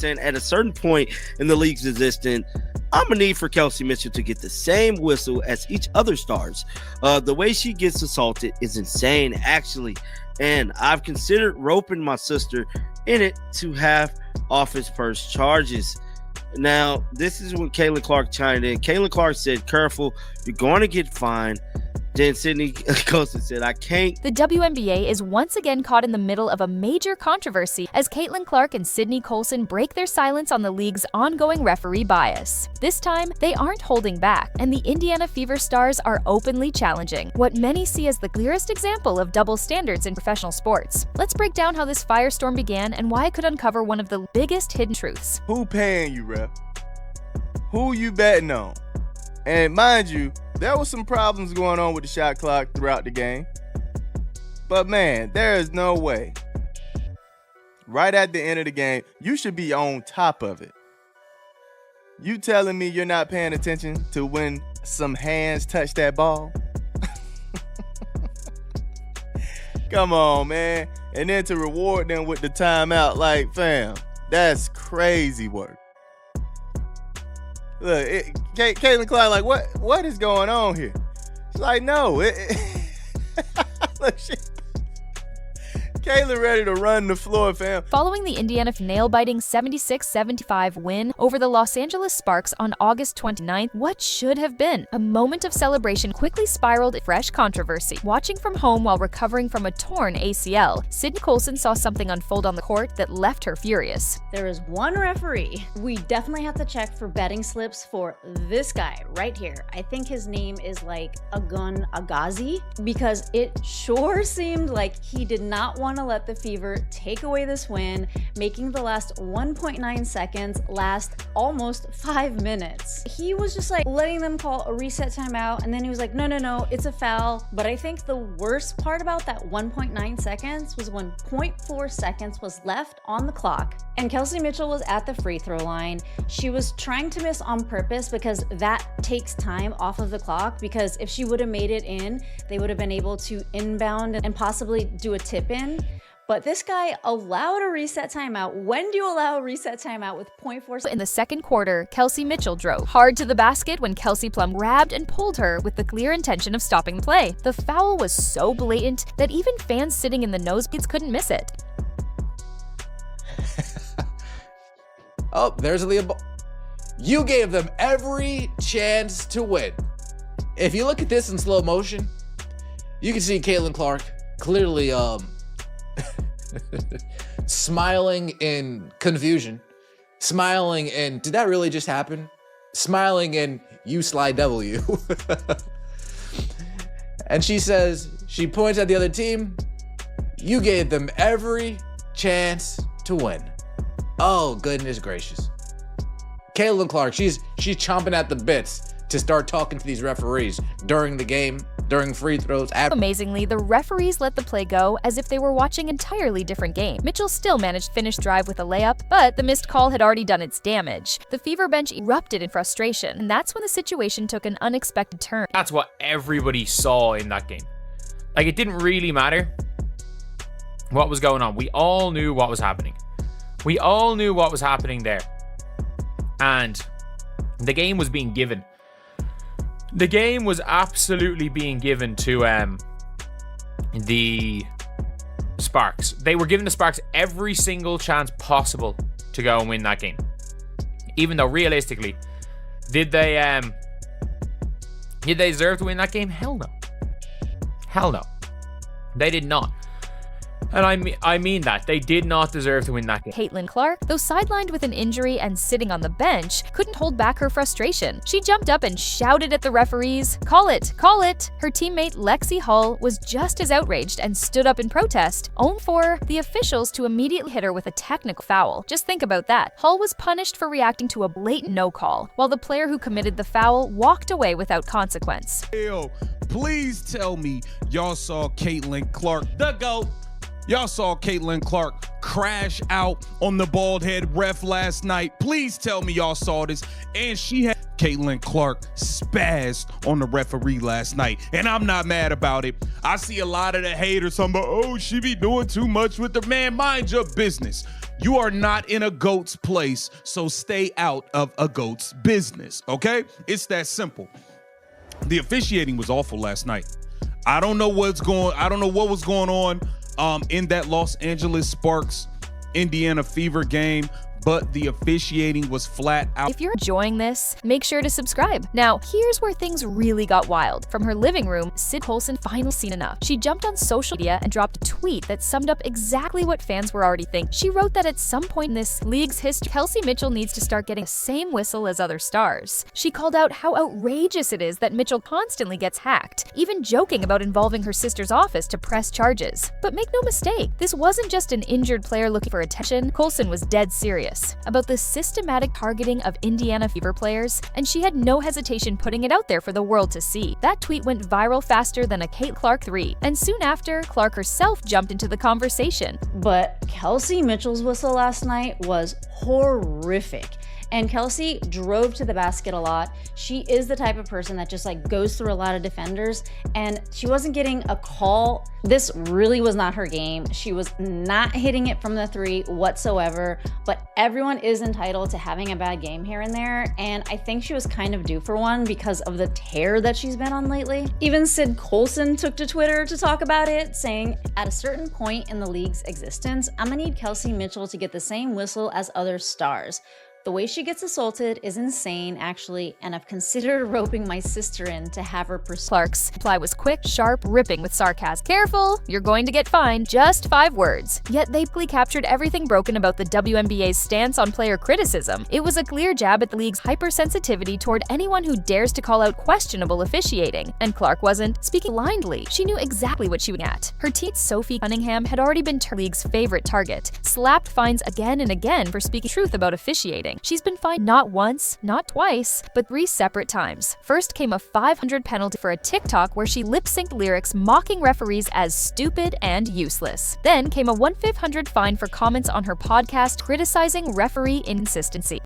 at a certain point in the league's existence, I'm going to need for Kelsey Mitchell to get the same whistle as each other stars. The way she gets assaulted is insane, actually. And I've considered roping my sister in it to have office purse charges. Now, this is when Caitlin Clark chimed in. Caitlin Clark said, careful, you're going to get fined. Then Sydney Colson said, I can't. The WNBA is once again caught in the middle of a major controversy as Caitlin Clark and Sydney Colson break their silence on the league's ongoing referee bias. This time, they aren't holding back, and the Indiana Fever stars are openly challenging what many see as the clearest example of double standards in professional sports. Let's break down how this firestorm began and why it could uncover one of the biggest hidden truths. Who paying you, ref? Who you betting on? And mind you, there was some problems going on with the shot clock throughout the game. But man, there is no way. Right at the end of the game, you should be on top of it. You telling me you're not paying attention to when some hands touch that ball? Come on, man. And then to reward them with the timeout, like, fam, that's crazy work. Look, Caitlin Clark, like, what is going on here? She's like, no. Look, Caitlin ready to run the floor, fam. Following the Indiana nail-biting 76-75 win over the Los Angeles Sparks on August 29th, what should have been a moment of celebration quickly spiraled into fresh controversy. Watching from home while recovering from a torn ACL, Sydney Colson saw something unfold on the court that left her furious. There is one referee. We definitely have to check for betting slips for this guy right here. I think his name is like Agun Agazi, because it sure seemed like he did not want to let the Fever take away this win, making the last 1.9 seconds last almost 5 minutes. He was just like letting them call a reset timeout, and then he was like, no, it's a foul. But I think the worst part about that 1.9 seconds was when 0.4 seconds was left on the clock, and Kelsey Mitchell was at the free throw line. She was trying to miss on purpose because that takes time off of the clock, because if she would have made it in, they would have been able to inbound and possibly do a tip in. But this guy allowed a reset timeout. When do you allow a reset timeout with 0.4 seconds? In the second quarter, Kelsey Mitchell drove hard to the basket when Kelsey Plum grabbed and pulled her with the clear intention of stopping the play. The foul was so blatant that even fans sitting in the nosebleeds couldn't miss it. Oh, there's Leah. You gave them every chance to win. If you look at this in slow motion, you can see Caitlin Clark clearly smiling in confusion, smiling in, did that really just happen? Smiling in, you sly W. And she says, she points at the other team, you gave them every chance to win. Oh, goodness gracious. Caitlin Clark, she's chomping at the bits to start talking to these referees during the game, during free throws. Amazingly, the referees let the play go as if they were watching an entirely different game. Mitchell still managed to finish drive with a layup, but the missed call had already done its damage. The Fever bench erupted in frustration, and that's when the situation took an unexpected turn. That's what everybody saw in that game. Like, it didn't really matter what was going on. We all knew what was happening. We all knew what was happening there. And the game was being given. The game was absolutely being given to the Sparks. They were giving the Sparks every single chance possible to go and win that game. Even though realistically, did they deserve to win that game? Hell no. Hell no. They did not. And I mean that. They did not deserve to win that game. Caitlin Clark, though sidelined with an injury and sitting on the bench, couldn't hold back her frustration. She jumped up and shouted at the referees, "Call it! Call it!" Her teammate Lexi Hull was just as outraged and stood up in protest, only for the officials to immediately hit her with a technical foul. Just think about that. Hull was punished for reacting to a blatant no call, while the player who committed the foul walked away without consequence. Yo, please tell me y'all saw Caitlin Clark, the GOAT. Y'all saw Caitlin Clark crash out on the bald head ref last night. Please tell me y'all saw this. And she had Caitlin Clark spazzed on the referee last night. And I'm not mad about it. I see a lot of the haters talking about, oh, she be doing too much with the man. Mind your business. You are not in a GOAT's place, so stay out of a GOAT's business, okay? It's that simple. The officiating was awful last night. I don't know what was going on in that Los Angeles Sparks Indiana Fever game, but the officiating was flat out. If you're enjoying this, make sure to subscribe. Now, here's where things really got wild. From her living room, Colson finally seen enough. She jumped on social media and dropped a tweet that summed up exactly what fans were already thinking. She wrote that at some point in this league's history, Kelsey Mitchell needs to start getting the same whistle as other stars. She called out how outrageous it is that Mitchell constantly gets hacked, even joking about involving her sister's office to press charges. But make no mistake, this wasn't just an injured player looking for attention. Colson was dead serious about the systematic targeting of Indiana Fever players, and she had no hesitation putting it out there for the world to see. That tweet went viral faster than a Caitlin Clark 3, and soon after, Clark herself jumped into the conversation. But Kelsey Mitchell's whistle last night was horrific. And Kelsey drove to the basket a lot. She is the type of person that just like goes through a lot of defenders, and she wasn't getting a call. This really was not her game. She was not hitting it from the three whatsoever, but everyone is entitled to having a bad game here and there, and I think she was kind of due for one because of the tear that she's been on lately. Even Colson took to Twitter to talk about it, saying, at a certain point in the league's existence, I'm gonna need Kelsey Mitchell to get the same whistle as other stars. The way she gets assaulted is insane, actually, and I've considered roping my sister in to have her pursue. Clark's reply was quick, sharp, ripping with sarcasm. Careful, you're going to get fined. Just 5 words. Yet they quickly captured everything broken about the WNBA's stance on player criticism. It was a clear jab at the league's hypersensitivity toward anyone who dares to call out questionable officiating. And Clark wasn't speaking blindly. She knew exactly what she was at. Her teammate Sophie Cunningham had already been the league's favorite target, slapped fines again and again for speaking truth about officiating. She's been fined not once, not twice, but 3 separate times. First came a $500 penalty for a TikTok where she lip-synced lyrics mocking referees as stupid and useless. Then came a $1,500 fine for comments on her podcast criticizing referee inconsistency.